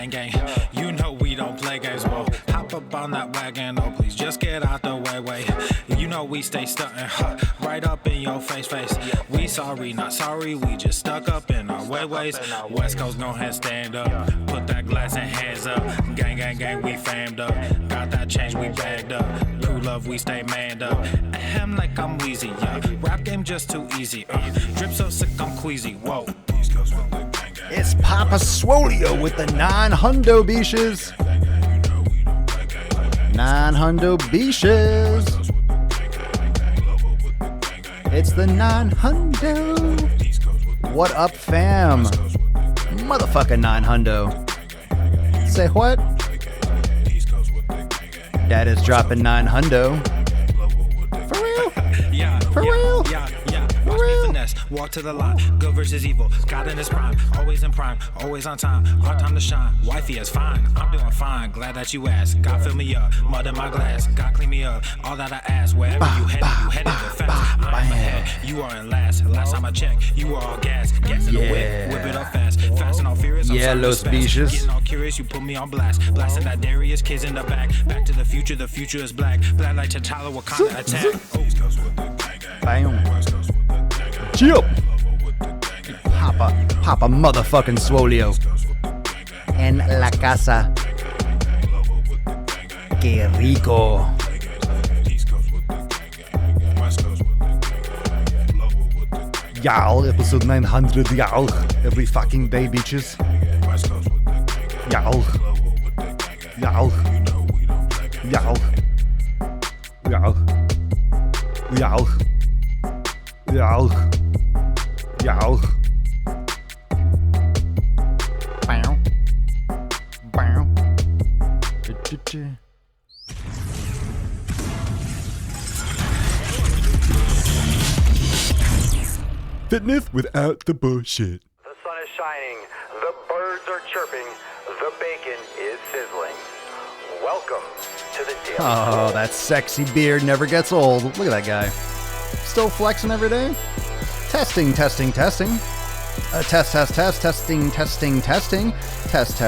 gang gang. You know we don't play games, well, hop up on that wagon, oh please just get out the way. You know we stay stuntin', right up in your face. We sorry, not sorry, we just stuck up in our ways. West Coast, go ahead, stand up, put that glass and hands up. Gang gang gang, we famed up, got that change, we bagged up. Crew love, we stay manned up. Ahem like I'm wheezy, yeah. Rap game just too easy, drip so sick I'm queasy, whoa. It's Papa Swoleo with the 900 beaches. 900 beaches. It's the 900. What up, fam? Motherfucking 900. Say what? That is dropping 900. For real? Yeah. For real? Yeah. For real? Walk to the line, good versus evil. God in his prime, always in prime, always on time. Our time to shine. Wifey is fine, I'm doing fine. Glad that you asked. God fill me up, mud in my glass. God clean me up. All that I ask, wherever you headed the fence. I'm ahead, you are in last. Last time I checked, you were all gas. Gas in the whip it up fast. Fast and all furious. Yeah, Los Beaches. Getting all curious, you put me on blast. Blasting that Darius, kids in the back. Back to the future is black. Black like T'Challa, Wakanda attack. Bam. Chill. Papa motherfucking Swoleo. En la casa. Que rico. Y'all, episode 900, y'all. Every fucking day, bitches. Y'all. Y'all. Y'all. Y'all. Y'all. Y'all. Y'all. Bow. Bow. Fitness without the bullshit. The sun is shining, the birds are chirping, the bacon is sizzling. Welcome to the Daily Oh, Swole. that sexy beard never gets old. Look at that guy. Still flexing every day? Testing. Testing, testing, testing. Test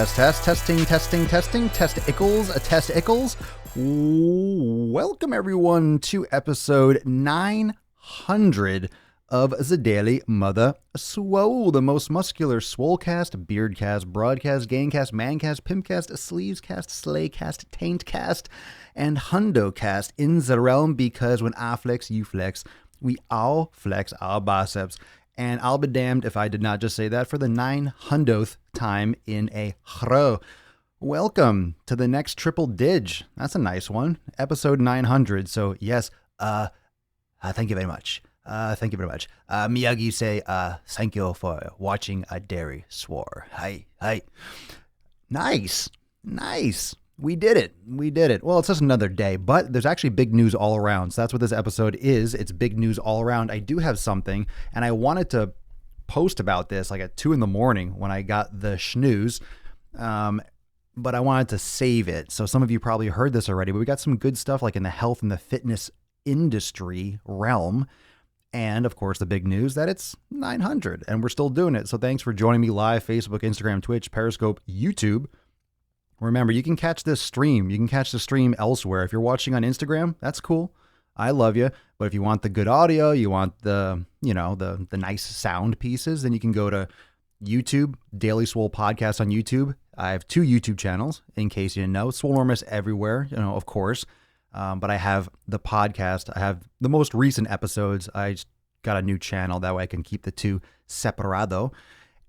ickles. Welcome everyone to episode 900 of the Daily Mother Swole, the most muscular swolecast, beardcast, broadcast, gangcast, mancast, pimpcast, sleevescast, slaycast, taintcast, and hundocast in the realm, because when I flex, you flex. We all flex our biceps. And I'll be damned if I did not just say that for the 900th time in a row. Welcome to the next triple dig. That's a nice one. Episode 900. So yes, thank you very much. Thank you very much. Miyagi say, thank you for watching a Dairy Swore. Hi. Nice. We did it. Well, it's just another day, but there's actually big news all around. So that's what this episode is. It's big news all around. I do have something, and I wanted to post about this like at 2 a.m. when I got the snooze. But I wanted to save it. So some of you probably heard this already, but we got some good stuff like in the health and the fitness industry realm. And of course, the big news that it's 900 and we're still doing it. So thanks for joining me live, Facebook, Instagram, Twitch, Periscope, YouTube. Remember, you can catch this stream. You can catch the stream elsewhere. If you're watching on Instagram, that's cool. I love you. But if you want the good audio, you want the nice sound pieces, then you can go to YouTube, Daily Swole Podcast on YouTube. I have 2 YouTube channels, in case you didn't know. Swolenormous everywhere, of course. But I have the podcast. I have the most recent episodes. I just got a new channel. That way I can keep the 2 separado.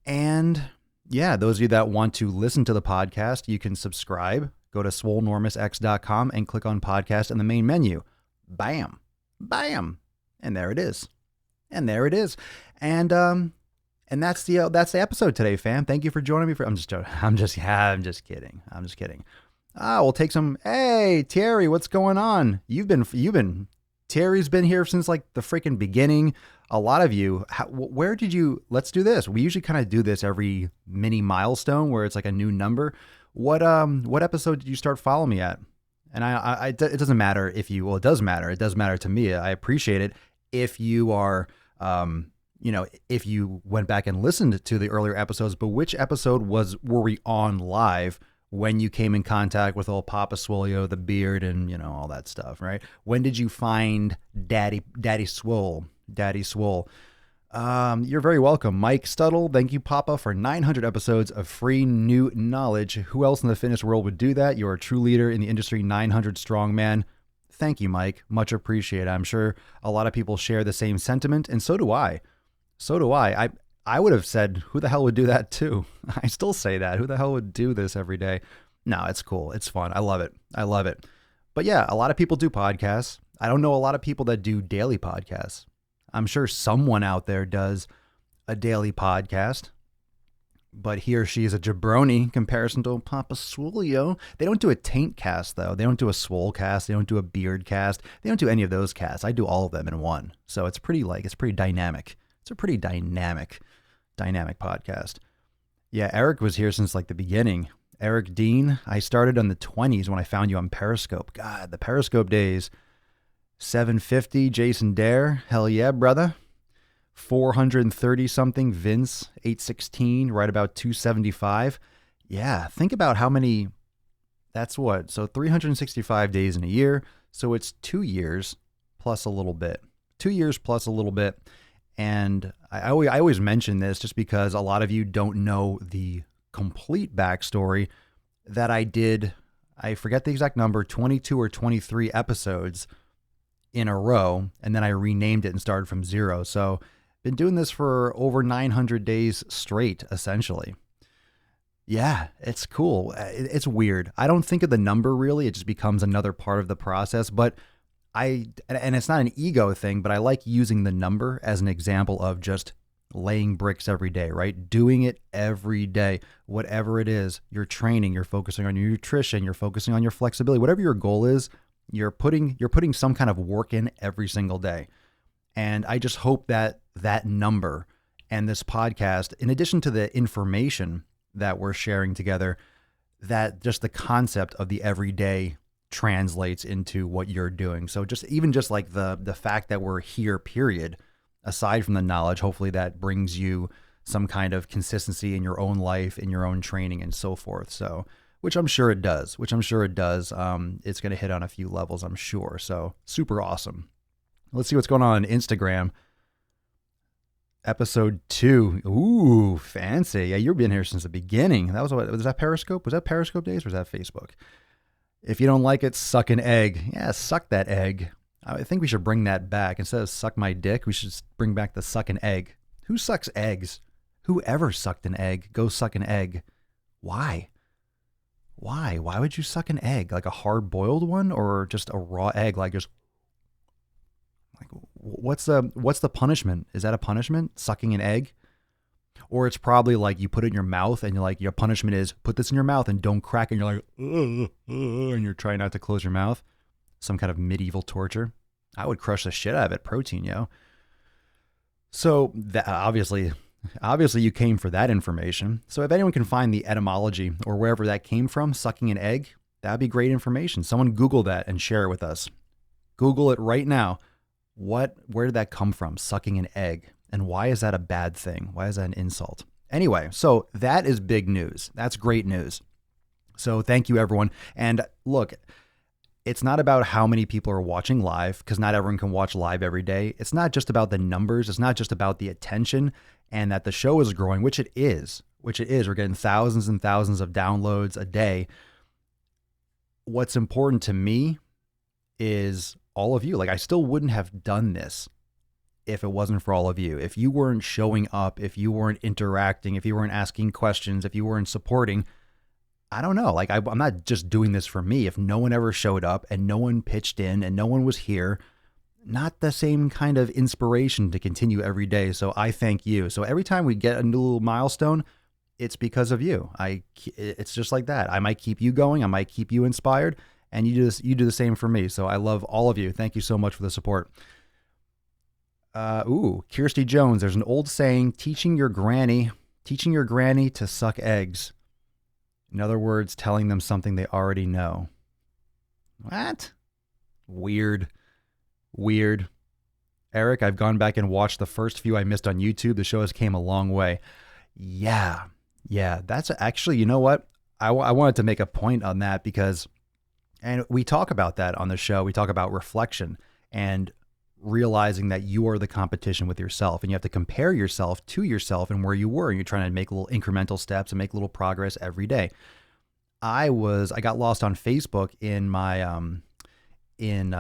And yeah, those of you that want to listen to the podcast, you can subscribe. Go to swolenormousx.com and click on podcast in the main menu. Bam. And there it is. And that's the episode today, fam. Thank you for joining me. I'm just kidding. We'll take some. Hey, Terry, what's going on? Terry's been here since like the freaking beginning. A lot of you, let's do this. We usually kind of do this every mini milestone where it's like a new number. What episode did you start following me at? And it doesn't matter if you, well, it does matter. It does matter to me. I appreciate it. If you are, if you went back and listened to the earlier episodes, but which episode were we on live when you came in contact with old Papa Swole, the beard, and all that stuff, right? When did you find Daddy Swole? Daddy Swole. You're very welcome. Mike Stuttle, thank you, Papa, for 900 episodes of free new knowledge. Who else in the fitness world would do that? You're a true leader in the industry, 900 strong, man. Thank you, Mike. Much appreciated. I'm sure a lot of people share the same sentiment, and so do I. I would have said, who the hell would do that too? I still say that. Who the hell would do this every day? No, it's cool. It's fun. I love it. But yeah, a lot of people do podcasts. I don't know a lot of people that do daily podcasts. I'm sure someone out there does a daily podcast, but he or she is a jabroni in comparison to Papa Swolio. They don't do a taint cast, though. They don't do a swole cast. They don't do a beard cast. They don't do any of those casts. I do all of them in one. So it's pretty dynamic. It's a pretty dynamic podcast. Yeah, Eric was here since like the beginning. Eric Dean, I started on the 20s when I found you on Periscope. God, the Periscope days. 750, Jason Dare. Hell yeah, brother. 430 something, Vince. 816, right about 275. Yeah, think about how many, that's what? So 365 days in a year. So it's 2 years plus a little bit. 2 years plus a little bit. And I always mention this just because a lot of you don't know the complete backstory that I did. I forget the exact number, 22 or 23 episodes in a row, and then I renamed it and started from zero. So been doing this for over 900 days straight, essentially. Yeah, it's cool. It's weird. I don't think of the number really. It just becomes another part of the process. But and it's not an ego thing, but I like using the number as an example of just laying bricks every day, right? Doing it every day, whatever it is, you're training, you're focusing on your nutrition, you're focusing on your flexibility, whatever your goal is, you're putting some kind of work in every single day. And I just hope that that number and this podcast, in addition to the information that we're sharing together, that just the concept of the everyday translates into what you're doing. So just like the fact that we're here, period, aside from the knowledge, hopefully that brings you some kind of consistency in your own life, in your own training, and so forth. So, which I'm sure it does. It's going to hit on a few levels, I'm sure. So super awesome. Let's see what's going on Instagram. Episode 2. Ooh, fancy. Yeah, you've been here since the beginning. Was that Periscope? Was that Periscope days or was that Facebook? If you don't like it, suck an egg. Yeah, suck that egg. I think we should bring that back. Instead of suck my dick, we should bring back the suck an egg. Who sucks eggs? Who ever sucked an egg? Go suck an egg. Why? Why would you suck an egg? Like a hard-boiled one or just a raw egg? Like what's the punishment? Is that a punishment? Sucking an egg? Or it's probably like you put it in your mouth and you're like, your punishment is put this in your mouth and don't crack it. And you're like, and you're trying not to close your mouth. Some kind of medieval torture. I would crush the shit out of it. Protein, yo. So that obviously you came for that information. So if anyone can find the etymology or wherever that came from, sucking an egg, that'd be great information. Someone Google that and share it with us. Google it right now. Where did that come from? Sucking an egg. And why is that a bad thing? Why is that an insult? Anyway, so that is big news. That's great news. So thank you, everyone. And look, it's not about how many people are watching live, because not everyone can watch live every day. It's not just about the numbers. It's not just about the attention and that the show is growing, which it is. We're getting thousands and thousands of downloads a day. What's important to me is all of you. Like, I still wouldn't have done this if it wasn't for all of you. If you weren't showing up, if you weren't interacting, if you weren't asking questions, if you weren't supporting, I don't know. Like, I'm not just doing this for me. If no one ever showed up and no one pitched in and no one was here, not the same kind of inspiration to continue every day. So I thank you. So every time we get a new little milestone, it's because of you. It's just like that. I might keep you going. I might keep you inspired, and you do the same for me. So I love all of you. Thank you so much for the support. Kirsty Jones. There's an old saying: teaching your granny to suck eggs. In other words, telling them something they already know. What? Weird. Eric, I've gone back and watched the first few I missed on YouTube. The show has came a long way. Yeah. That's actually, you know what? I wanted to make a point on that because, and we talk about that on the show. We talk about reflection and realizing that you are the competition with yourself, and you have to compare yourself to yourself and where you were. And you're trying to make little incremental steps and make little progress every day. I got lost on Facebook in my in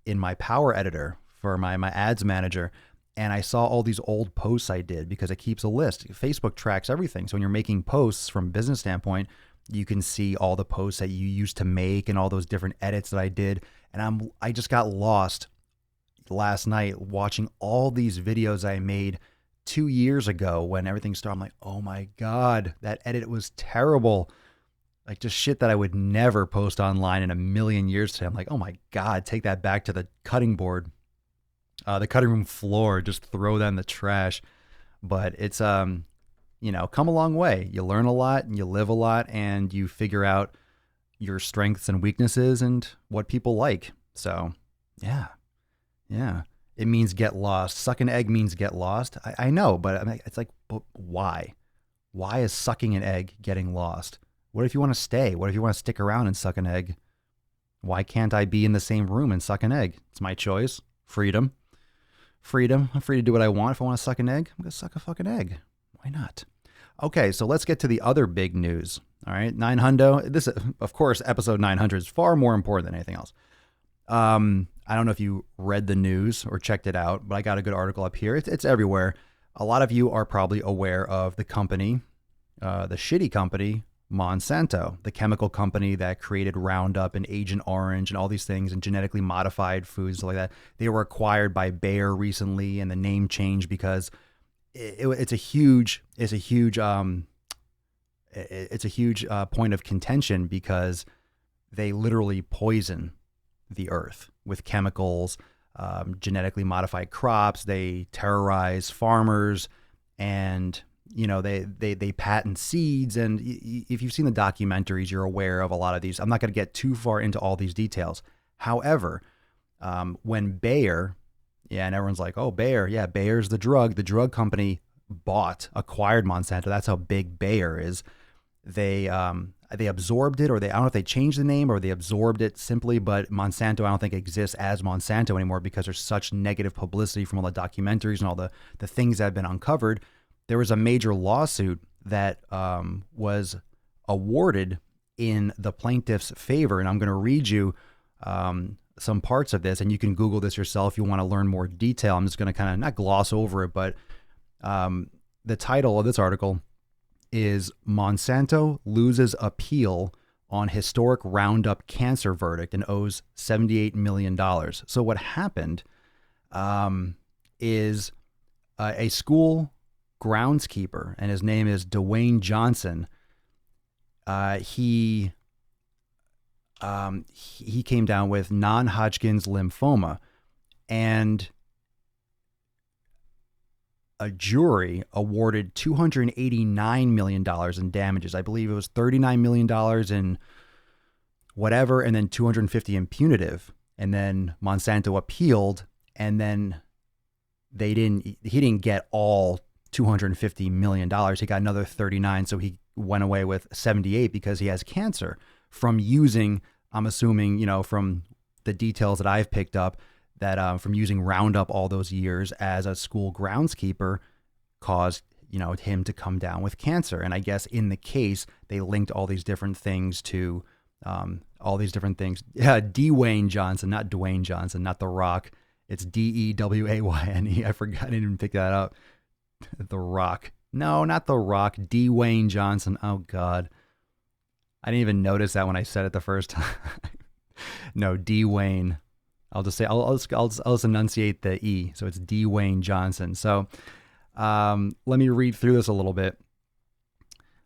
my Power Editor for my ads manager, and I saw all these old posts I did because it keeps a list. Facebook tracks everything. So when you're making posts from a business standpoint, you can see all the posts that you used to make and all those different edits that I did. And I just got lost last night watching all these videos I made 2 years ago when everything started. I'm like, oh my God, that edit was terrible. Like just shit that I would never post online in a million years today. I'm like, oh my God, take that back to the cutting board, the cutting room floor, just throw that in the trash. But it's, come a long way. You learn a lot and you live a lot and you figure out your strengths and weaknesses and what people like. So yeah. It means get lost. Suck an egg means get lost. I know, but I mean, it's like, but why? Why is sucking an egg getting lost? What if you want to stay? What if you want to stick around and suck an egg? Why can't I be in the same room and suck an egg? It's my choice. Freedom. I'm free to do what I want. If I want to suck an egg, I'm going to suck a fucking egg. Why not? Okay, so let's get to the other big news. All right, 900. This, of course, episode 900 is far more important than anything else. I don't know if you read the news or checked it out, but I got a good article up here. It's everywhere. A lot of you are probably aware of the company, the shitty company, Monsanto, the chemical company that created Roundup and Agent Orange and all these things and genetically modified foods like that. They were acquired by Bayer recently, and the name changed because it's a huge point of contention because they literally poison the earth with chemicals, genetically modified crops. They terrorize farmers, and they patent seeds. And if you've seen the documentaries, you're aware of a lot of these. I'm not going to get too far into all these details. However, when Bayer, and everyone's like, oh, Bayer, yeah, Bayer's the drug company acquired Monsanto. That's how big Bayer is. They absorbed it, or I don't know if they changed the name or they absorbed it simply, but Monsanto I don't think exists as Monsanto anymore because there's such negative publicity from all the documentaries and all the things that have been uncovered. There was a major lawsuit that was awarded in the plaintiff's favor, and I'm going to read you some parts of this, and you can Google this yourself if you want to learn more detail. I'm just going to kind of not gloss over it, but the title of this article is Monsanto Loses Appeal on Historic Roundup Cancer Verdict and Owes $78 million. So what happened is a school groundskeeper, and his name is Dwayne Johnson. He came down with non-Hodgkin's lymphoma, and a jury awarded $289 million in damages. I believe it was $39 million in whatever, and then $250 in punitive. And then Monsanto appealed, and then he didn't get all $250 million. He got another 39. So he went away with 78 because he has cancer from using, I'm assuming, from the details that I've picked up, that from using Roundup all those years as a school groundskeeper caused, him to come down with cancer. And I guess in the case, they linked all these different things to all these different things. Yeah, Dwayne Johnson, not Dwayne Johnson, not The Rock. It's Dewayne. I forgot. I didn't even pick that up. The Rock. No, not The Rock. Dwayne Johnson. Oh, God. I didn't even notice that when I said it the first time. No, Dwayne. I'll just say, I'll just enunciate the E. So it's Dwayne Johnson. So let me read through this a little bit.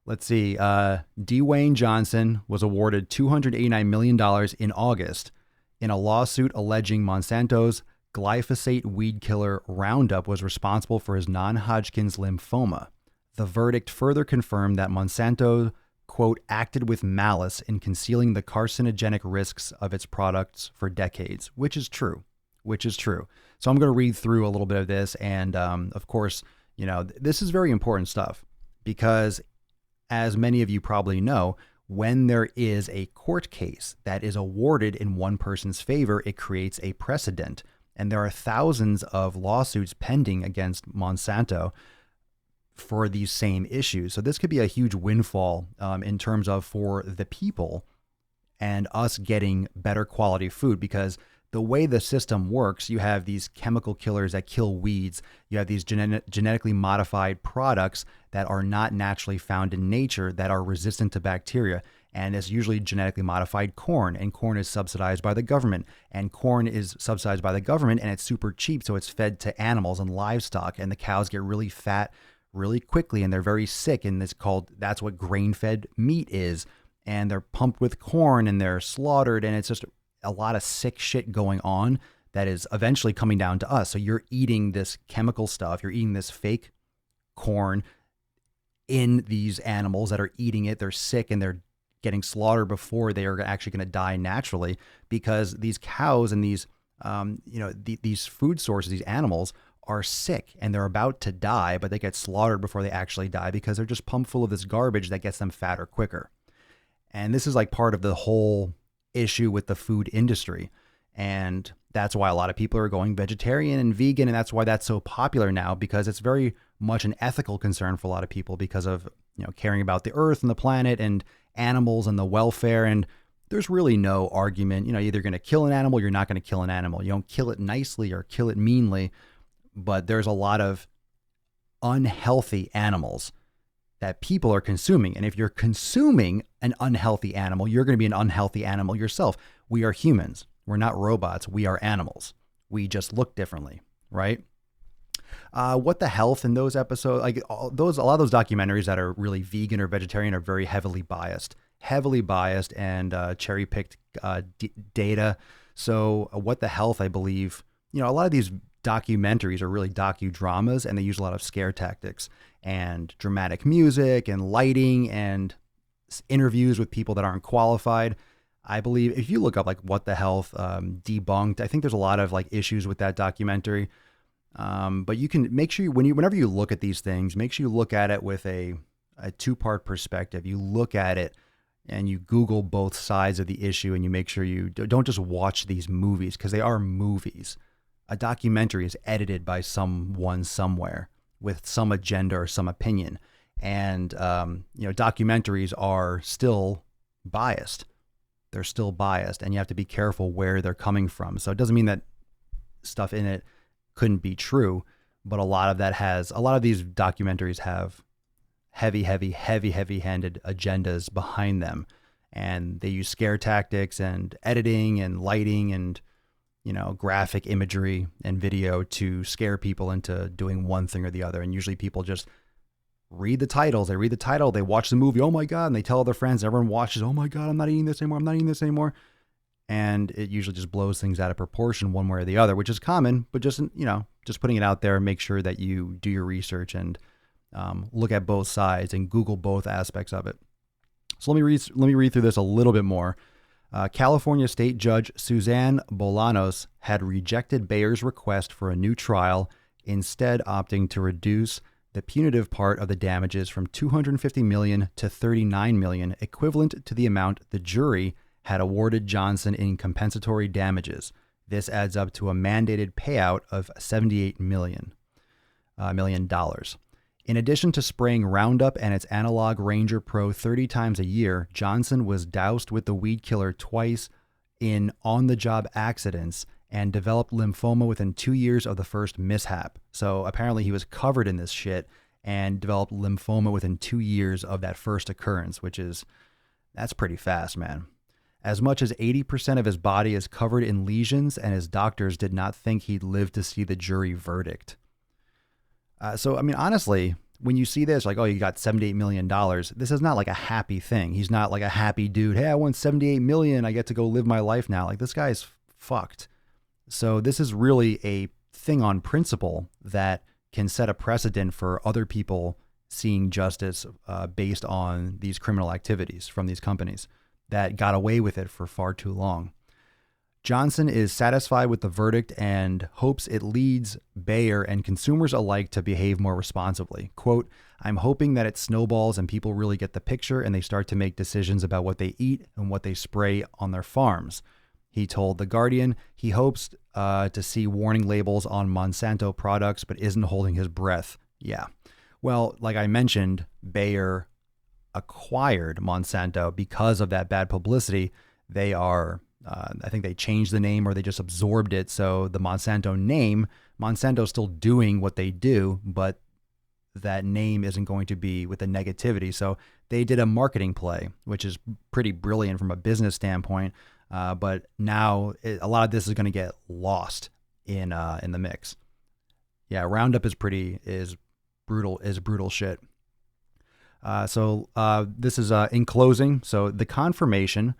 Let's see. Dwayne Johnson was awarded $289 million in August in a lawsuit alleging Monsanto's glyphosate weed killer Roundup was responsible for his non-Hodgkin's lymphoma. The verdict further confirmed that Monsanto, quote, acted with malice in concealing the carcinogenic risks of its products for decades, which is true. which is true. So I'm going to read through a little bit of this. And of course, this is very important stuff because, as many of you probably know, when there is a court case that is awarded in one person's favor, it creates a precedent. And there are thousands of lawsuits pending against Monsanto for these same issues. So this could be a huge windfall in terms of for the people and us getting better quality food, because the way the system works, you have these chemical killers that kill weeds. You have these genetically modified products that are not naturally found in nature that are resistant to bacteria. And it's usually genetically modified corn, and corn is subsidized by the government, and corn is subsidized by the government and it's super cheap. So it's fed to animals and livestock, and the cows get really fat really quickly and they're very sick. And that's what grain-fed meat is. And they're pumped with corn and they're slaughtered, and it's just a lot of sick shit going on that is eventually coming down to us. So you're eating this chemical stuff, you're eating this fake corn in these animals that are eating it. They're sick and they're getting slaughtered before they are actually going to die naturally, because these cows and these these food sources, these animals are sick and they're about to die, but they get slaughtered before they actually die because they're just pumped full of this garbage that gets them fatter quicker. And this is like part of the whole issue with the food industry. And that's why a lot of people are going vegetarian and vegan. And that's why that's so popular now, because it's very much an ethical concern for a lot of people because of, caring about the earth and the planet and animals and the welfare. And there's really no argument, you're either going to kill an animal, you're not going to kill an animal. You don't kill it nicely or kill it meanly, but there's a lot of unhealthy animals that people are consuming. And if you're consuming an unhealthy animal, you're going to be an unhealthy animal yourself. We are humans. We're not robots. We are animals. We just look differently, right? What the Health in those episodes, a lot of those documentaries that are really vegan or vegetarian are very heavily biased and cherry-picked data. So What the Health, I believe, a lot of these documentaries are really docudramas, and they use a lot of scare tactics and dramatic music and lighting and interviews with people that aren't qualified. I believe if you look up like What the Health Debunked, I think there's a lot of like issues with that documentary. But you can make sure whenever you look at these things, make sure you look at it with a two-part perspective. You look at it and you Google both sides of the issue, and you make sure you don't just watch these movies, because they are movies. A documentary is edited by someone somewhere with some agenda or some opinion. And, documentaries are still biased. They're still biased, and you have to be careful where they're coming from. So it doesn't mean that stuff in it couldn't be true, but a lot of these documentaries have heavy-handed agendas behind them. And they use scare tactics and editing and lighting and graphic imagery and video to scare people into doing one thing or the other. And usually people just read the titles. They read the title, they watch the movie, oh my God, and they tell their friends, everyone watches, oh my God, I'm not eating this anymore. And it usually just blows things out of proportion one way or the other, which is common, but just putting it out there, make sure that you do your research and look at both sides and Google both aspects of it. So let me read through this a little bit more. California State Judge Suzanne Bolanos had rejected Bayer's request for a new trial, instead opting to reduce the punitive part of the damages from $250 million to $39 million, equivalent to the amount the jury had awarded Johnson in compensatory damages. This adds up to a mandated payout of $78 million. In addition to spraying Roundup and its analog Ranger Pro 30 times a year, Johnson was doused with the weed killer twice in on-the-job accidents and developed lymphoma within 2 years of the first mishap. So apparently he was covered in this shit and developed lymphoma within 2 years of that first occurrence, that's pretty fast, man. As much as 80% of his body is covered in lesions, and his doctors did not think he'd live to see the jury verdict. So, I mean, honestly, when you see this, like, oh, you got $78 million, this is not like a happy thing. He's not like a happy dude. Hey, I won $78 million. I get to go live my life now. Like, this guy's fucked. So this is really a thing on principle that can set a precedent for other people seeing justice based on these criminal activities from these companies that got away with it for far too long. Johnson is satisfied with the verdict and hopes it leads Bayer and consumers alike to behave more responsibly. Quote, I'm hoping that it snowballs and people really get the picture and they start to make decisions about what they eat and what they spray on their farms. He told The Guardian he hopes to see warning labels on Monsanto products, but isn't holding his breath. Yeah. Well, like I mentioned, Bayer acquired Monsanto because of that bad publicity. They are, I think they changed the name or they just absorbed it. So the Monsanto name, Monsanto's still doing what they do, but that name isn't going to be with the negativity. So they did a marketing play, which is pretty brilliant from a business standpoint. But now a lot of this is going to get lost in the mix. Yeah, Roundup is brutal shit. So this is in closing. So the confirmation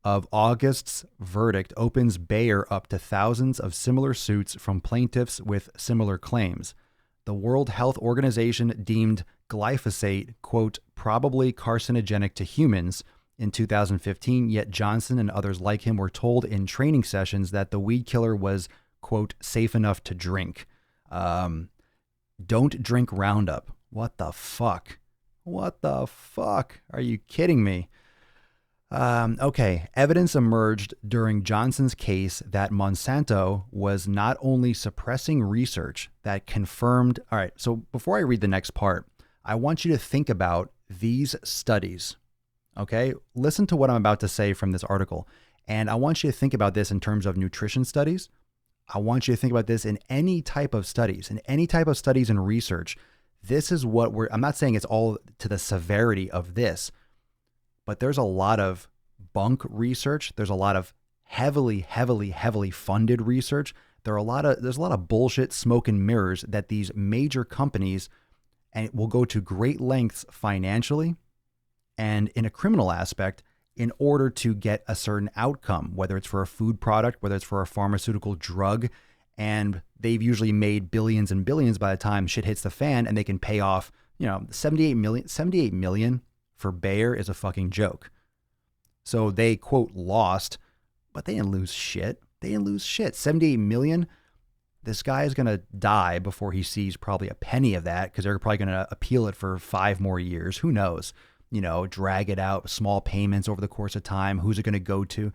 of August's verdict opens Bayer up to thousands of similar suits from plaintiffs with similar claims. The World Health Organization deemed glyphosate, quote, probably carcinogenic to humans in 2015, yet Johnson and others like him were told in training sessions that the weed killer was, quote, safe enough to drink. Don't drink Roundup. What the fuck? What the fuck? Are you kidding me? Okay, evidence emerged during Johnson's case that Monsanto was not only suppressing research that confirmed... All right, so before I read the next part, I want you to think about these studies, okay? Listen to what I'm about to say from this article, and I want you to think about this in terms of nutrition studies. I want you to think about this in any type of studies, and research. This is what I'm not saying it's all to the severity of this, but there's a lot of bunk research. There's a lot of heavily funded research. There's a lot of bullshit, smoke and mirrors that these major companies and will go to great lengths financially and in a criminal aspect in order to get a certain outcome, whether it's for a food product, whether it's for a pharmaceutical drug. And they've usually made billions and billions by the time shit hits the fan, and they can pay off, 78 million for Bayer is a fucking joke. So they, quote, lost, but they didn't lose shit. 78 million. This guy is going to die before he sees probably a penny of that, because they're probably going to appeal it for 5 more years. Who knows? Drag it out, small payments over the course of time. Who's it going to go to?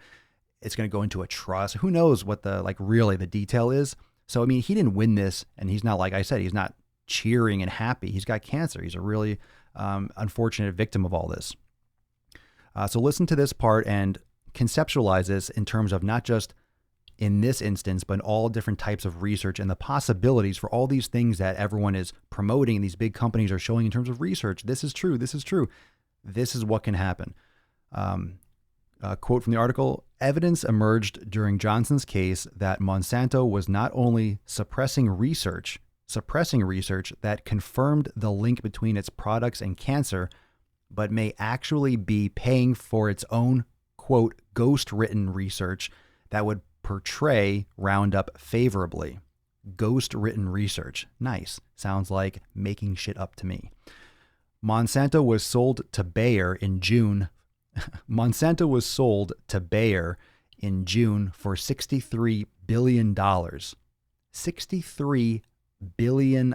It's going to go into a trust. Who knows what really the detail is? So, I mean, he didn't win this, and he's not, like I said, he's not cheering and happy. He's got cancer. He's a really unfortunate victim of all this. So listen to this part and conceptualize this in terms of not just in this instance, but in all different types of research and the possibilities for all these things that everyone is promoting and these big companies are showing in terms of research. This is true. This is true. This is what can happen. Quote from the article, evidence emerged during Johnson's case that Monsanto was not only suppressing research that confirmed the link between its products and cancer, but may actually be paying for its own, quote, ghost-written research that would portray Roundup favorably. Ghost-written research. Nice. Sounds like making shit up to me. Monsanto was sold to Bayer in June for $63 billion. $63 billion.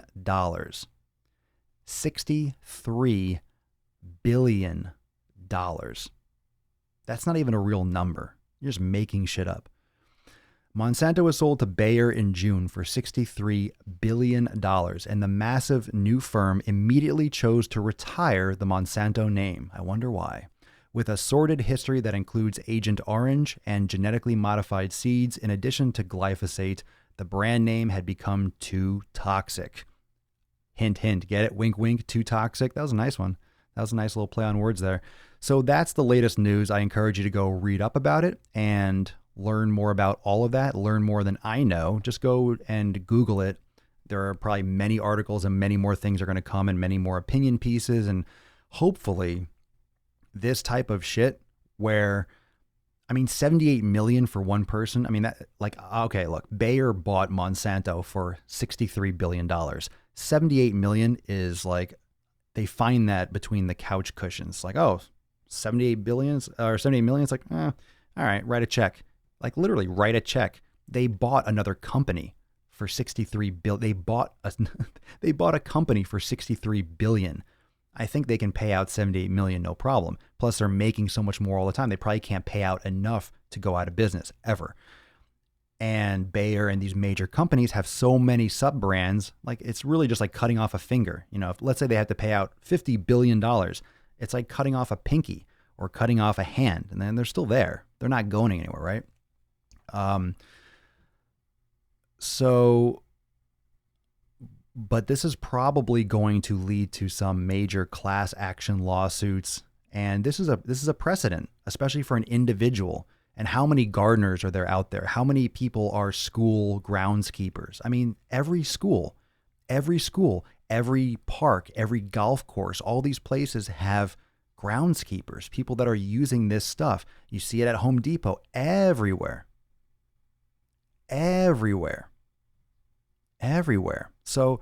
$63 billion. That's not even a real number. You're just making shit up. Monsanto was sold to Bayer in June for $63 billion, and the massive new firm immediately chose to retire the Monsanto name. I wonder why. With a sordid history that includes Agent Orange and genetically modified seeds, in addition to glyphosate, the brand name had become too toxic. Hint, hint. Get it? Wink, wink. Too toxic. That was a nice one. That was a nice little play on words there. So that's the latest news. I encourage you to go read up about it and learn more about all of that. Learn more than I know. Just go and Google it. There are probably many articles and many more things are going to come and many more opinion pieces. And hopefully this type of shit where, 78 million for one person. Okay, look, Bayer bought Monsanto for $63 billion. 78 million is like, they find that between the couch cushions. Like, oh, 78 million. It's like, all right, write a check. Like literally write a check. They bought another company for 63 billion. They bought a company for 63 billion. I think they can pay out 78 million no problem. Plus they're making so much more all the time. They probably can't pay out enough to go out of business ever. And Bayer and these major companies have so many sub brands, like it's really just like cutting off a finger. You know, if let's say they have to pay out $50 billion, it's like cutting off a pinky or cutting off a hand, and then they're still there. They're not going anywhere, right? But this is probably going to lead to some major class action lawsuits. And this is a precedent, especially for an individual. And how many gardeners are there out there? How many people are school groundskeepers? I mean, every school, every park, every golf course, all these places have groundskeepers, people that are using this stuff. You see it at Home Depot, everywhere. So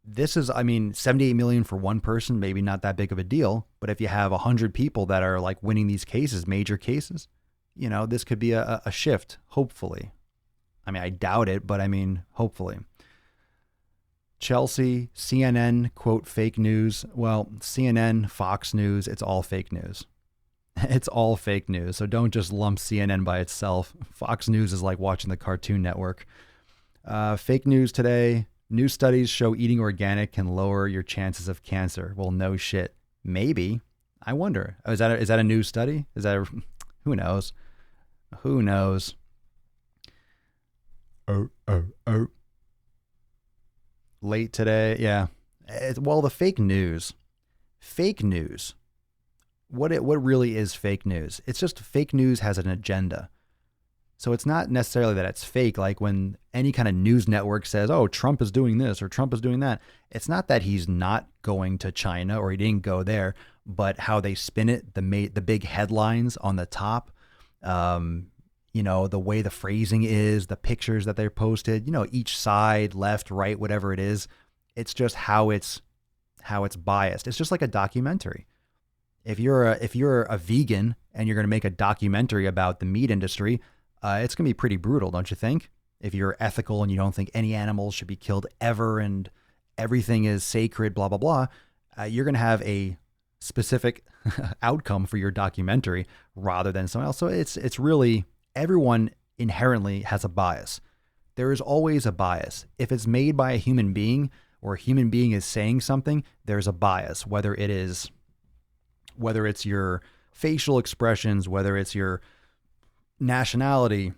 this is, I mean, 78 million for one person, maybe not that big of a deal. But if you have 100 people that are like winning these cases, major cases, you know, this could be a shift, hopefully. I mean, I doubt it, but I mean, hopefully. Chelsea, CNN, quote, fake news. Well, CNN, Fox News, it's all fake news. It's all fake news. So don't just lump CNN by itself. Fox News is like watching the Cartoon Network. Fake news today. New studies show eating organic can lower your chances of cancer. Well, no shit. Maybe. I wonder. Is that a new study? Who knows? Who knows? Late today. Yeah. Well, the fake news. What really is fake news? It's just fake news has an agenda. So it's not necessarily that it's fake. Like when any kind of news network says, oh, Trump is doing this or Trump is doing that. It's not that he's not going to China or he didn't go there, but how they spin it, the big headlines on the top, you know, the way the phrasing is, the pictures that they're posted, you know, each side, left, right, whatever it is. It's just how it's biased. It's just like a documentary. If you're a vegan and you're going to make a documentary about the meat industry, it's going to be pretty brutal, don't you think? If you're ethical and you don't think any animals should be killed ever and everything is sacred, blah, blah, blah, you're going to have a specific outcome for your documentary rather than someone else. So it's really, everyone inherently has a bias. There is always a bias. If it's made by a human being or a human being is saying something, there's a bias, whether it's your facial expressions, whether it's your nationality,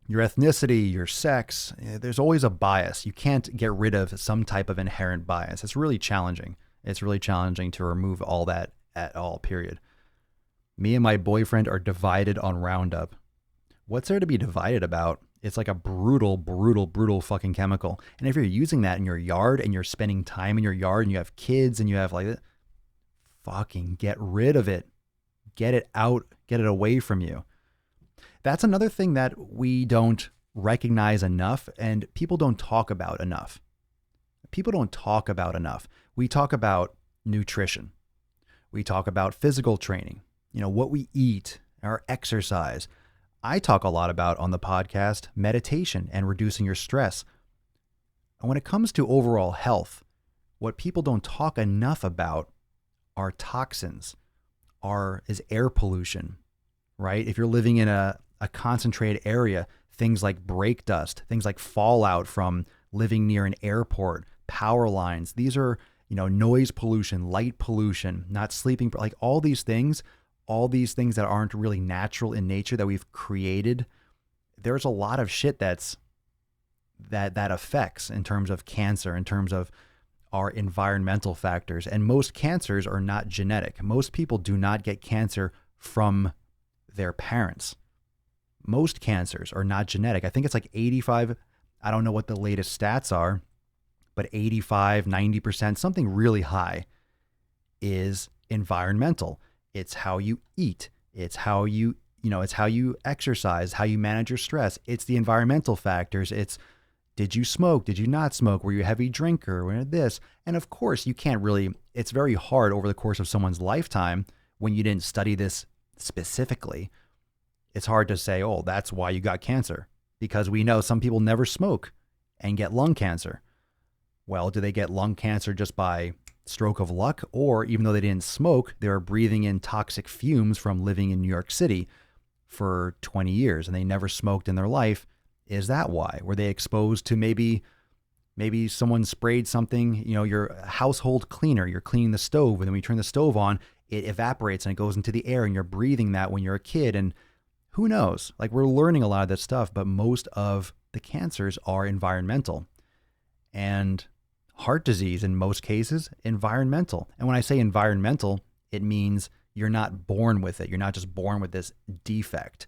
your ethnicity, your sex. There's always a bias. You can't get rid of some type of inherent bias. It's really challenging. It's really challenging to remove all that at all, period. Me and my boyfriend are divided on Roundup. What's there to be divided about? It's like a brutal, brutal, brutal fucking chemical. And if you're using that in your yard and you're spending time in your yard and you have kids and you have like, fucking get rid of it. Get it out. Get it away from you. That's another thing that we don't recognize enough and people don't talk about enough. We talk about nutrition. We talk about physical training, you know, what we eat, our exercise. I talk a lot about on the podcast, meditation and reducing your stress. And when it comes to overall health, what people don't talk enough about are toxins, is air pollution, right? If you're living in a concentrated area, things like brake dust, things like fallout from living near an airport, power lines, these are, you know, noise pollution, light pollution, not sleeping, like all these things that aren't really natural in nature that we've created. There's a lot of shit that affects in terms of cancer, in terms of our environmental factors. And most cancers are not genetic. Most people do not get cancer from their parents. Most cancers are not genetic. I think it's like 85, I don't know what the latest stats are, but 85, 90%, something really high is environmental. It's how you eat. It's how you exercise, how you manage your stress. It's the environmental factors. It's, did you smoke? Did you not smoke? Were you a heavy drinker? Were you this? And of course, you can't really, it's very hard over the course of someone's lifetime when you didn't study this specifically. it's hard to say, oh, that's why you got cancer, because we know some people never smoke and get lung cancer. Well, do they get lung cancer just by stroke of luck? Or even though they didn't smoke, they were breathing in toxic fumes from living in New York City for 20 years and they never smoked in their life? Is that why? Were they exposed to maybe someone sprayed something, your household cleaner, you're cleaning the stove, and then when you turn the stove on, it evaporates and it goes into the air and you're breathing that when you're a kid. And who knows? Like, we're learning a lot of this stuff, but most of the cancers are environmental. And heart disease, in most cases, environmental. And when I say environmental, it means you're not born with it. You're not just born with this defect.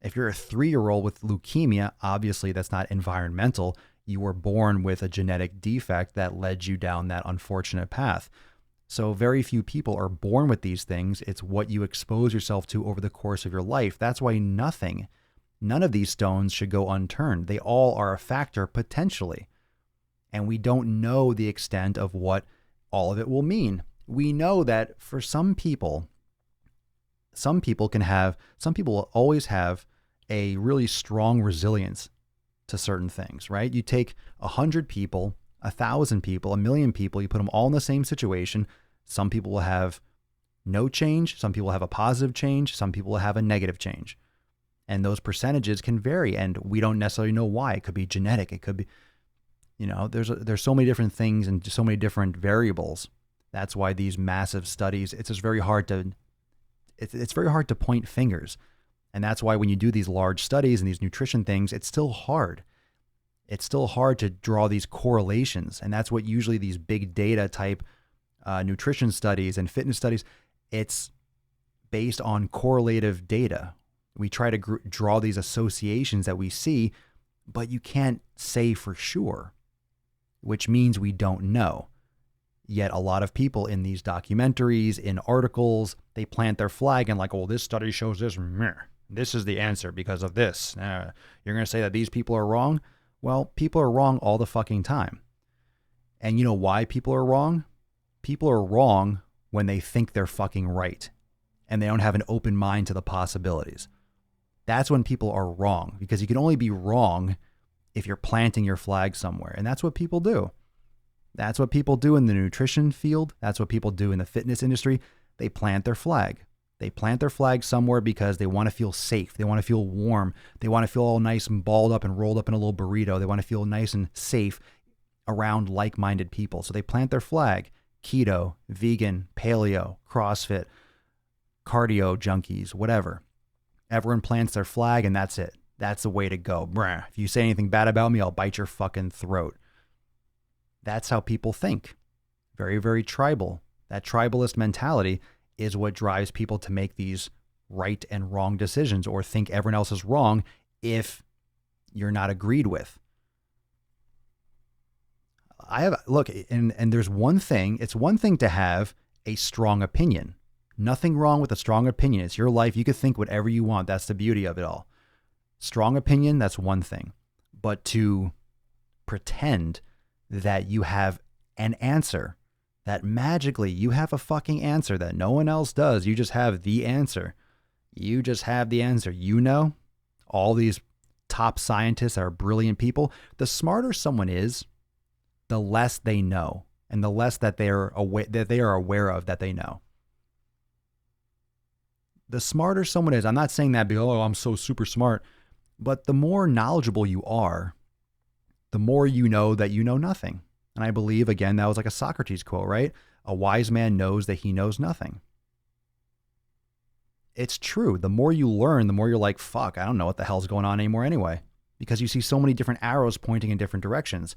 If you're a 3-year-old with leukemia, obviously that's not environmental. You were born with a genetic defect that led you down that unfortunate path. So very few people are born with these things. It's what you expose yourself to over the course of your life. That's why none of these stones should go unturned. They all are a factor potentially. And we don't know the extent of what all of it will mean. We know that for some people will always have a really strong resilience to certain things, right? You take 100 people, 1,000 people, 1,000,000 people, you put them all in the same situation. Some people will have no change. Some people will have a positive change. Some people will have a negative change. And those percentages can vary, and we don't necessarily know why. It could be genetic. It could be, there's so many different things and so many different variables. That's why these massive studies, it's very hard to point fingers. And that's why when you do these large studies and these nutrition things, it's still hard. It's still hard to draw these correlations. And that's what usually these big data type nutrition studies and fitness studies, it's based on correlative data. We try to draw these associations that we see, but you can't say for sure, which means we don't know. Yet a lot of people in these documentaries, in articles, they plant their flag and like, oh, this study shows this. This is the answer because of this. You're going to say that these people are wrong? Well, people are wrong all the fucking time. And you know why people are wrong? People are wrong when they think they're fucking right and they don't have an open mind to the possibilities. That's when people are wrong, because you can only be wrong if you're planting your flag somewhere. And that's what people do. That's what people do in the nutrition field. That's what people do in the fitness industry. They plant their flag. They plant their flag somewhere because they want to feel safe. They want to feel warm. They want to feel all nice and balled up and rolled up in a little burrito. They want to feel nice and safe around like-minded people. So they plant their flag. Keto, vegan, paleo, CrossFit, cardio junkies, whatever. Everyone plants their flag and that's it. That's the way to go. Bruh. If you say anything bad about me, I'll bite your fucking throat. That's how people think. Very, very tribal. That tribalist mentality is what drives people to make these right and wrong decisions or think everyone else is wrong if you're not agreed with. And there's one thing, it's one thing to have a strong opinion. Nothing wrong with a strong opinion. It's your life. You can think whatever you want. That's the beauty of it all. Strong opinion, that's one thing. But to pretend that you have an answer, that magically you have a fucking answer that no one else does. You just have the answer. You just have the answer. All these top scientists are brilliant people. The smarter someone is, the less they know, and the less that they are aware of that they know. The smarter someone is, I'm not saying that because, oh, I'm so super smart, but the more knowledgeable you are, the more you know that you know nothing. And I believe, again, that was like a Socrates quote, right? A wise man knows that he knows nothing. It's true. The more you learn, the more you're like, fuck, I don't know what the hell's going on anymore anyway. Because you see so many different arrows pointing in different directions.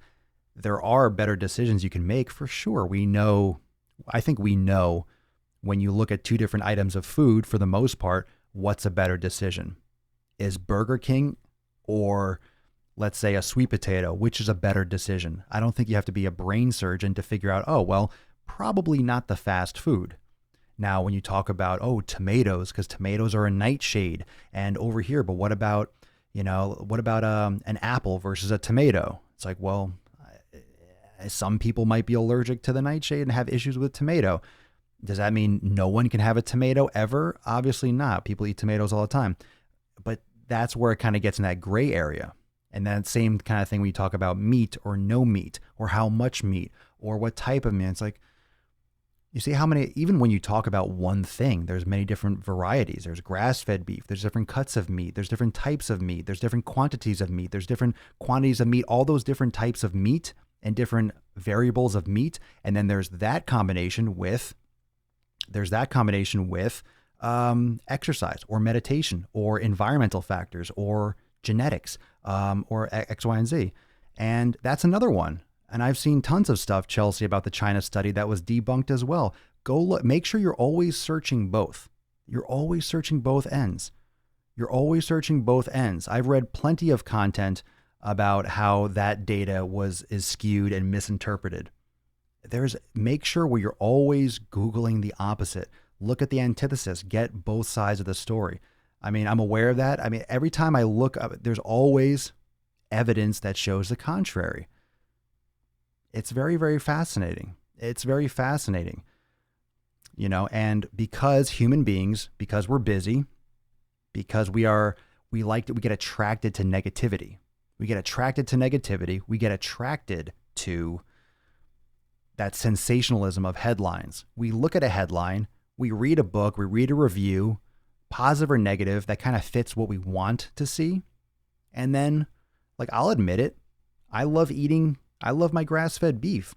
There are better decisions you can make for sure. I think we know when you look at two different items of food, for the most part, what's a better decision? Is Burger King or, let's say, a sweet potato, which is a better decision? I don't think you have to be a brain surgeon to figure out, oh, well, probably not the fast food. Now, when you talk about, tomatoes, because tomatoes are a nightshade, and over here, but what about an apple versus a tomato? It's like, well, some people might be allergic to the nightshade and have issues with tomato. Does that mean no one can have a tomato ever? Obviously not. People eat tomatoes all the time. But that's where it kind of gets in that gray area. And that same kind of thing when you talk about meat or no meat, or how much meat, or what type of meat. It's like, you see how many, even when you talk about one thing, there's many different varieties. There's grass-fed beef. There's different cuts of meat. There's different types of meat. There's different quantities of meat. There's different quantities of meat, all those different types of meat and different variables of meat. And then there's that combination with, exercise or meditation or environmental factors or genetics, or X, Y, and Z. And that's another one. And I've seen tons of stuff, Chelsea, about the China study that was debunked as well. Go look, make sure you're always searching both. You're always searching both ends. You're always searching both ends. I've read plenty of content about how that data is skewed and misinterpreted. Make sure where you're always Googling the opposite. Look at the antithesis, get both sides of the story. I mean, I'm aware of that. I mean, every time I look up, there's always evidence that shows the contrary. It's very, very fascinating. It's very fascinating, and because human beings, because we're busy, because we get attracted to negativity. We get attracted to negativity. We get attracted to that sensationalism of headlines. We look at a headline, we read a book, we read a review, positive or negative, that kind of fits what we want to see. And then, I'll admit it, I love my grass-fed beef.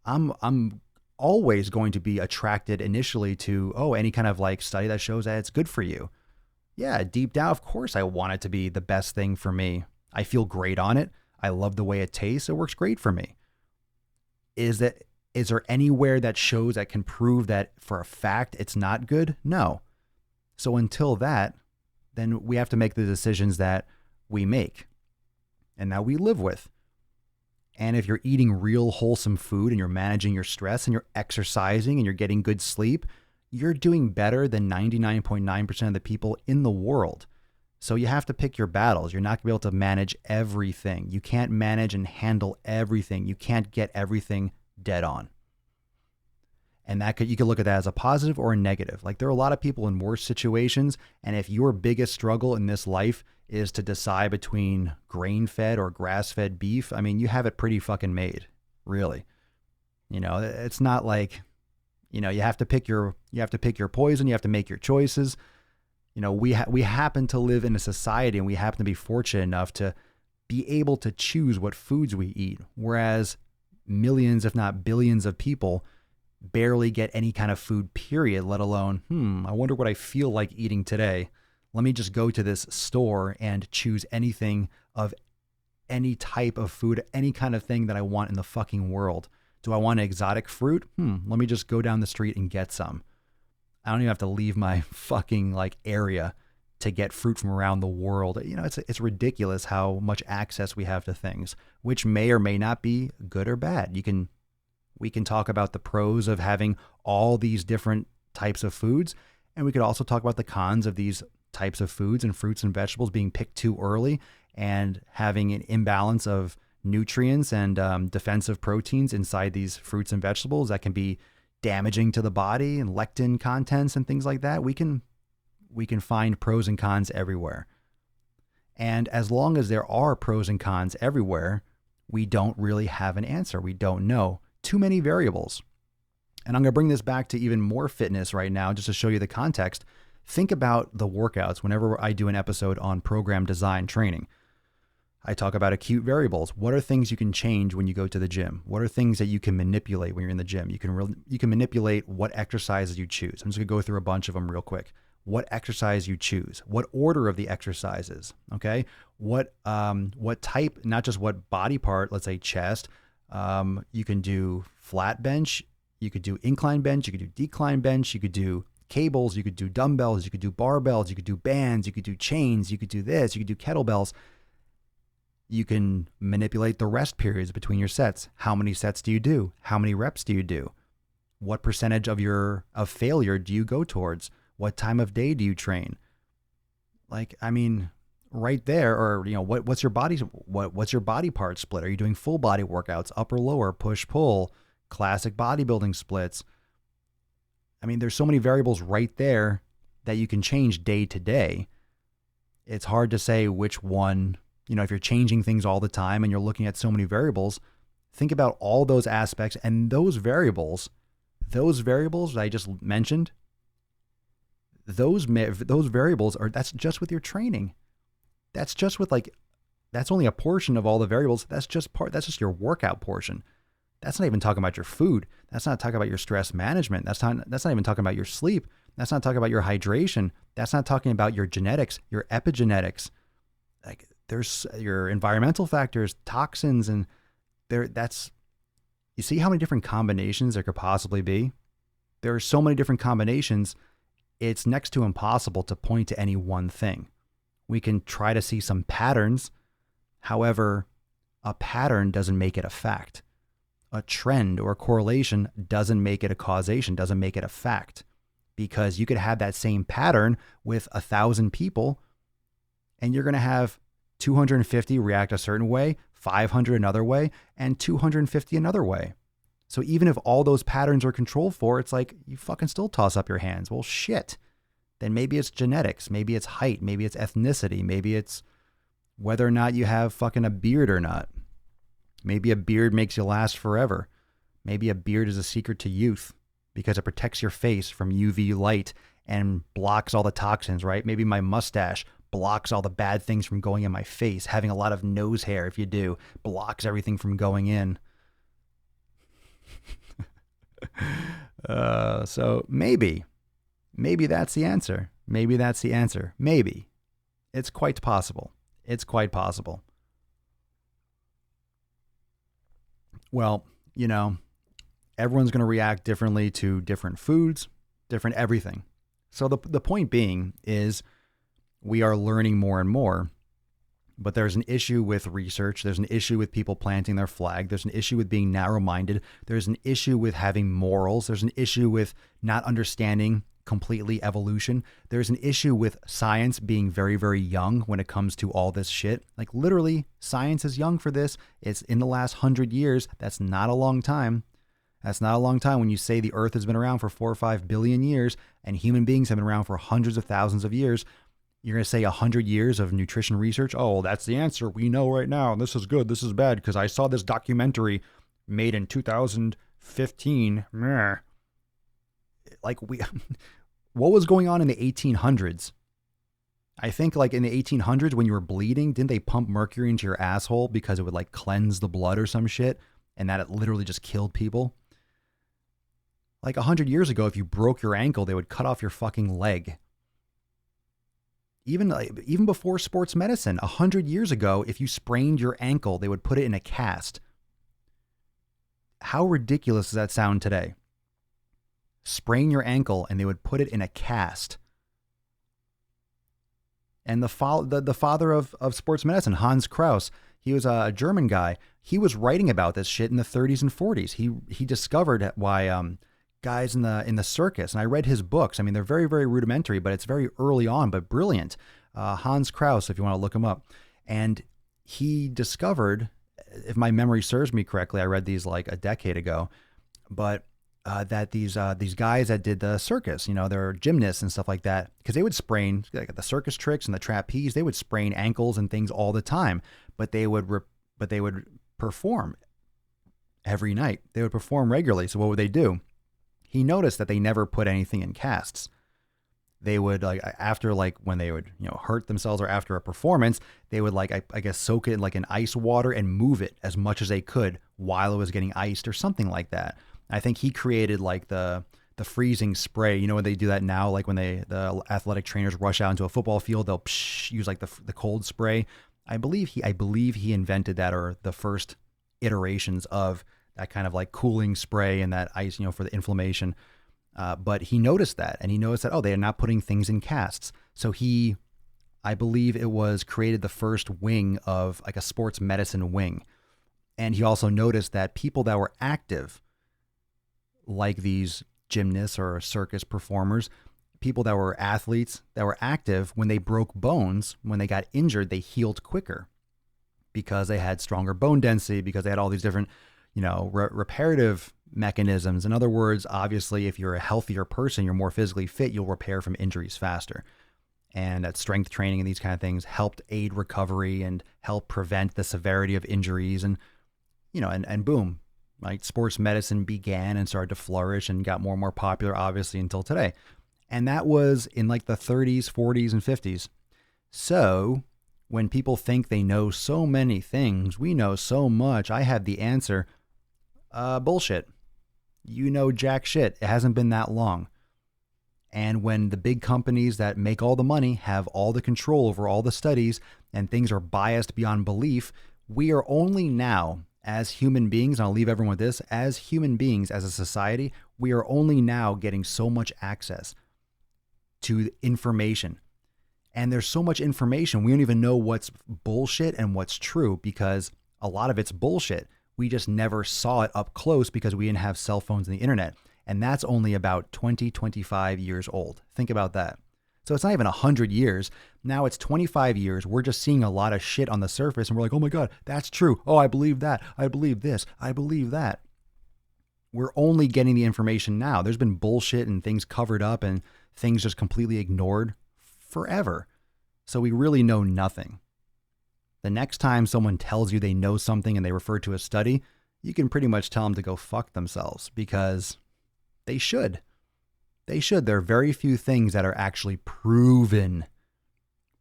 I'm always going to be attracted initially to, any kind of study that shows that it's good for you. Yeah, deep down, of course, I want it to be the best thing for me. I feel great on it. I love the way it tastes. It works great for me. Is there anywhere that shows that can prove that for a fact it's not good? No. So until that, then we have to make the decisions that we make and that we live with. And if you're eating real wholesome food and you're managing your stress and you're exercising and you're getting good sleep, you're doing better than 99.9% of the people in the world. So you have to pick your battles. You're not going to be able to manage everything. You can't manage and handle everything. You can't get everything dead on. And you could look at that as a positive or a negative. There are a lot of people in worse situations. And if your biggest struggle in this life is to decide between grain-fed or grass-fed beef, I mean, you have it pretty fucking made, really. It's not you have to pick your poison. You have to make your choices. We happen to live in a society and we happen to be fortunate enough to be able to choose what foods we eat. Whereas millions, if not billions of people barely get any kind of food, period, let alone, I wonder what I feel like eating today. Let me just go to this store and choose anything of any type of food, any kind of thing that I want in the fucking world. Do I want an exotic fruit? Let me just go down the street and get some. I don't even have to leave my fucking area to get fruit from around the world. It's ridiculous how much access we have to things, which may or may not be good or bad. We can talk about the pros of having all these different types of foods, and we could also talk about the cons of these types of foods and fruits and vegetables being picked too early and having an imbalance of nutrients and defensive proteins inside these fruits and vegetables that can be damaging to the body, and lectin contents and things like that. We can find pros and cons everywhere. And as long as there are pros and cons everywhere, we don't really have an answer. We don't know. Too many variables. And I'm going to bring this back to even more fitness right now, just to show you the context. Think about the workouts whenever I do an episode on program design training. I talk about acute variables. What are things you can change when you go to the gym? What are things that you can manipulate when you're in the gym? You can manipulate what exercises you choose. I'm just going to go through a bunch of them real quick. What exercise you choose, what order of the exercises, okay? What type, not just what body part, let's say chest. You can do flat bench, you could do incline bench, you could do decline bench, you could do cables, you could do dumbbells, you could do barbells, you could do bands, you could do chains, you could do this, you could do kettlebells. You can manipulate the rest periods between your sets. How many sets do you do? How many reps do you do? What percentage of failure do you go towards? What time of day do you train? Right there, or what's your body part split? Are you doing full body workouts, upper lower, push pull, classic bodybuilding splits? There's so many variables right there that you can change day to day. It's hard to say which one, if you're changing things all the time and you're looking at so many variables, think about all those aspects and those variables I just mentioned, those variables that's just with your training. That's just with that's only a portion of all the variables. That's just your workout portion. That's not even talking about your food. That's not talking about your stress management. That's not even talking about your sleep. That's not talking about your hydration. That's not talking about your genetics, your epigenetics. Like there's your environmental factors, toxins, and you see how many different combinations there could possibly be? There are so many different combinations. It's next to impossible to point to any one thing. We can try to see some patterns. However, a pattern doesn't make it a fact. A trend or a correlation doesn't make it a causation, doesn't make it a fact. Because you could have that same pattern with 1,000 people, and you're going to have 250 react a certain way, 500 another way, and 250 another way. So even if all those patterns are controlled for, it's like you fucking still toss up your hands. Well, shit. Then maybe it's genetics, maybe it's height, maybe it's ethnicity, maybe it's whether or not you have fucking a beard or not. Maybe a beard makes you last forever. Maybe a beard is a secret to youth because it protects your face from UV light and blocks all the toxins, right? Maybe my mustache blocks all the bad things from going in my face. Having a lot of nose hair, if you do, blocks everything from going in. So maybe that's the answer. Maybe that's the answer. Maybe. It's quite possible. It's quite possible. Well, everyone's going to react differently to different foods, different everything. So the point being is we are learning more and more, but there's an issue with research. There's an issue with people planting their flag. There's an issue with being narrow-minded. There's an issue with having morals. There's an issue with not understanding completely evolution. There's an issue with science being very, very young when it comes to all this shit. Like literally, science is young for this. It's in the last 100 years. That's not a long time. That's not a long time when you say the earth has been around for 4 or 5 billion years and human beings have been around for hundreds of thousands of years. You're going to say 100 years of nutrition research? Oh, that's the answer. We know right now. This is good. This is bad because I saw this documentary made in 2015. Meh. Like what was going on in the 1800s? I think like in the 1800s when you were bleeding, didn't they pump mercury into your asshole because it would like cleanse the blood or some shit? And that it literally just killed people? Like 100 years ago, if you broke your ankle, they would cut off your fucking leg. Even before sports medicine, 100 years ago, if you sprained your ankle, they would put it in a cast. How ridiculous does that sound today? Sprain your ankle and they would put it in a cast. And the father of sports medicine, Hans Kraus, he was a German guy. He was writing about this shit in the 30s and 40s. He discovered why guys in the circus, and I read his books. I mean, they're very, very rudimentary, but it's very early on, but brilliant. Hans Kraus, if you want to look him up. And he discovered, if my memory serves me correctly, I read these like a decade ago, but that these guys that did the circus, they're gymnasts and stuff like that, because they would sprain like the circus tricks and the trapeze, they would sprain ankles and things all the time, but they would perform every night. They would perform regularly. So what would they do? He noticed that they never put anything in casts. They would after when they would, hurt themselves or after a performance, they would I guess soak it in in ice water and move it as much as they could while it was getting iced or something like that. I think he created the freezing spray. When they do that now, when the athletic trainers rush out into a football field, they'll use the cold spray. I believe he invented that, or the first iterations of that kind of cooling spray and that ice, for the inflammation. But he noticed that, and he noticed that, they are not putting things in casts. So I believe it was created the first wing of a sports medicine wing. And he also noticed that people that were active, like these gymnasts or circus performers, people that were athletes that were active, when they broke bones, when they got injured, they healed quicker because they had stronger bone density, because they had all these different, reparative mechanisms. In other words, obviously, if you're a healthier person, you're more physically fit, you'll repair from injuries faster. and that strength training and these kind of things helped aid recovery and help prevent the severity of injuries. And, and boom, like sports medicine began and started to flourish and got more and more popular, obviously, until today. And that was in like the 30s, 40s, and 50s. So when people think they know so many things, we know so much, I have the answer. Bullshit. You know jack shit. It hasn't been that long. And when the big companies that make all the money have all the control over all the studies and things are biased beyond belief, we are only now, as human beings, and I'll leave everyone with this, as human beings, as a society, we are only now getting so much access to information. And there's so much information, we don't even know what's bullshit and what's true, because a lot of it's bullshit. We just never saw it up close because we didn't have cell phones and the internet. And that's only about 20, 25 years old. Think about that. So it's not even 100 years. Now it's 25 years. We're just seeing a lot of shit on the surface and we're like, oh my God, that's true. Oh, I believe that. I believe this. I believe that. We're only getting the information now. There's been bullshit and things covered up and things just completely ignored forever. So we really know nothing. The next time someone tells you they know something and they refer to a study, you can pretty much tell them to go fuck themselves, because they should. They should. There are very few things that are actually proven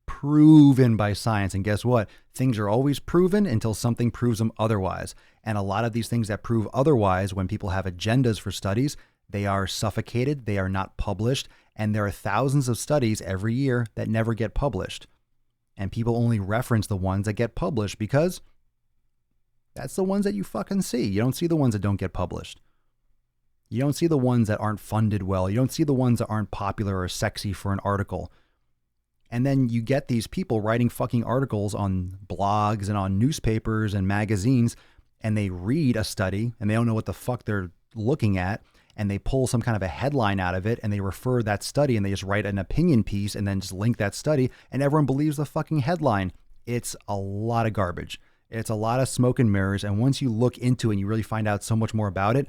by science. And guess what? Things are always proven until something proves them otherwise. And a lot of these things that prove otherwise, when people have agendas for studies, they are suffocated, they are not published, and there are thousands of studies every year that never get published. And people only reference the ones that get published because that's the ones that you fucking see. You don't see the ones that don't get published. You don't see the ones that aren't funded well. You don't see the ones that aren't popular or sexy for an article. And then you get these people writing fucking articles on blogs and on newspapers and magazines, and they read a study and they don't know what the fuck they're looking at, and they pull some kind of a headline out of it and they refer that study and they just write an opinion piece and then just link that study, and everyone believes the fucking headline. It's a lot of garbage. It's a lot of smoke and mirrors. And once you look into it and you really find out so much more about it,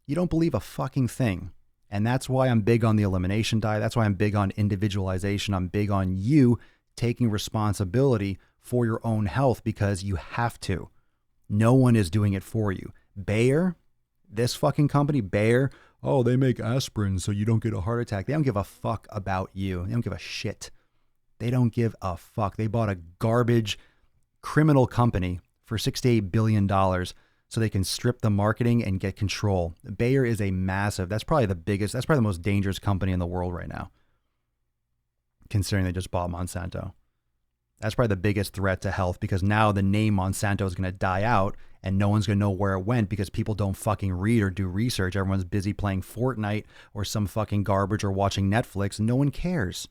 you don't believe a fucking thing. And that's why I'm big on the elimination diet. That's why I'm big on individualization. I'm big on you taking responsibility for your own health, because you have to. No one is doing it for you. Bayer, this fucking company, Bayer, oh, they make aspirin so you don't get a heart attack. They don't give a fuck about you. They don't give a shit. They don't give a fuck. They bought a garbage criminal company for $68 billion so they can strip the marketing and get control. Bayer is a massive, that's probably the most dangerous company in the world right now, considering they just bought Monsanto. That's probably the biggest threat to health, because now the name Monsanto is going to die out and no one's going to know where it went because people don't fucking read or do research. Everyone's busy playing Fortnite or some fucking garbage or watching Netflix, and no one cares.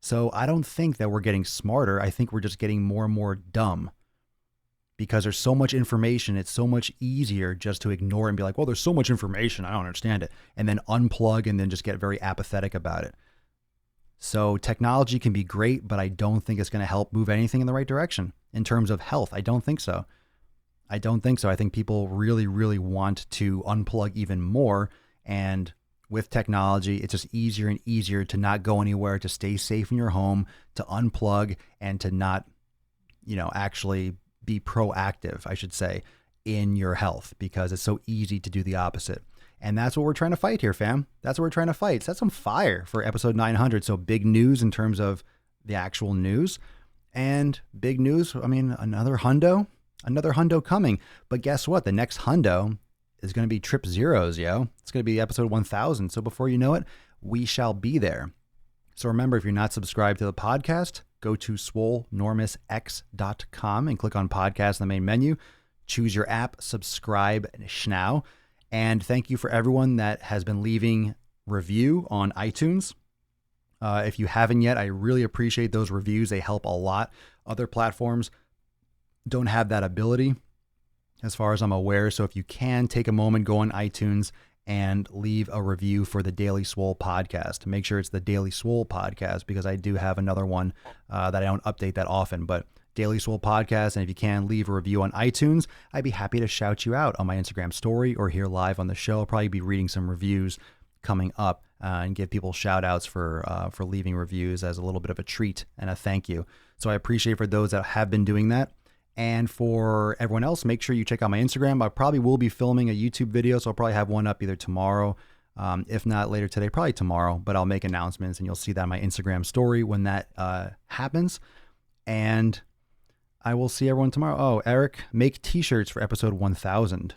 So I don't think that we're getting smarter. I think we're just getting more and more dumb, because there's so much information. It's so much easier just to ignore and be like, well, there's so much information, I don't understand it, and then unplug and then just get very apathetic about it. So technology can be great, but I don't think it's going to help move anything in the right direction in terms of health. I don't think so. I think people really, really want to unplug even more. And with technology, it's just easier and easier to not go anywhere, to stay safe in your home, to unplug, and to not, actually be proactive, I should say, in your health, because it's so easy to do the opposite. And that's what we're trying to fight here, fam. That's what we're trying to fight. Set some fire for episode 900. So big news in terms of the actual news, and big news. I mean, another hundo coming. But guess what? The next hundo is going to be trip zeros, yo. It's going to be episode 1000. So before you know it, we shall be there. So remember, if you're not subscribed to the podcast, go to swolenormousx.com and click on podcast in the main menu. Choose your app, subscribe now. And thank you for everyone that has been leaving review on iTunes. If you haven't yet, I really appreciate those reviews. They help a lot. Other platforms don't have that ability, as far as I'm aware. So if you can, take a moment, go on iTunes and leave a review for the Daily Swole podcast. Make sure it's the Daily Swole podcast, because I do have another one that I don't update that often, but Daily Swole podcast. And if you can, leave a review on iTunes. I'd be happy to shout you out on my Instagram story or here live on the show. I'll probably be reading some reviews coming up and give people shout outs for leaving reviews as a little bit of a treat and a thank you. So I appreciate for those that have been doing that. And for everyone else, make sure you check out my Instagram. I probably will be filming a YouTube video, so I'll probably have one up either tomorrow, if not later today, probably tomorrow. But I'll make announcements, and you'll see that on my Instagram story when that happens. And I will see everyone tomorrow. Oh, Eric, make T-shirts for episode 1000.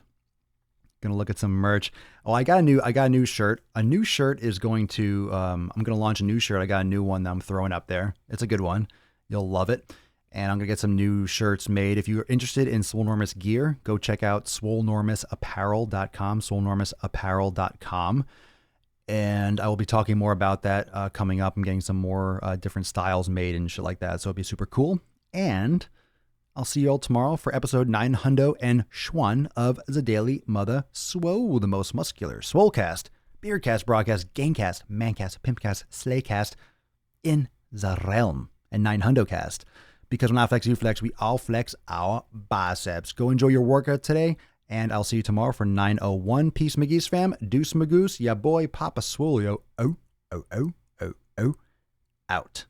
Gonna look at some merch. Oh, I got a new shirt. A new shirt is going to. I'm gonna launch a new shirt. I got a new one that I'm throwing up there. It's a good one. You'll love it. And I'm going to get some new shirts made. If you're interested in Swolenormous gear, go check out swolenormousapparel.com, swolenormousapparel.com. And I will be talking more about that coming up. I'm getting some more different styles made and shit like that. So it'll be super cool. And I'll see you all tomorrow for episode 900 and Schwan of the Daily Mother Swole, the most muscular Swolecast, Beercast, Broadcast, Gamecast, Mancast, Pimpcast, Slaycast in the realm. And 900 cast. Because when I flex, you flex, we all flex our biceps. Go enjoy your workout today, and I'll see you tomorrow for 901. Peace, McGee's fam. Deuce, Magoose. Ya boy, Papa Swole. Out.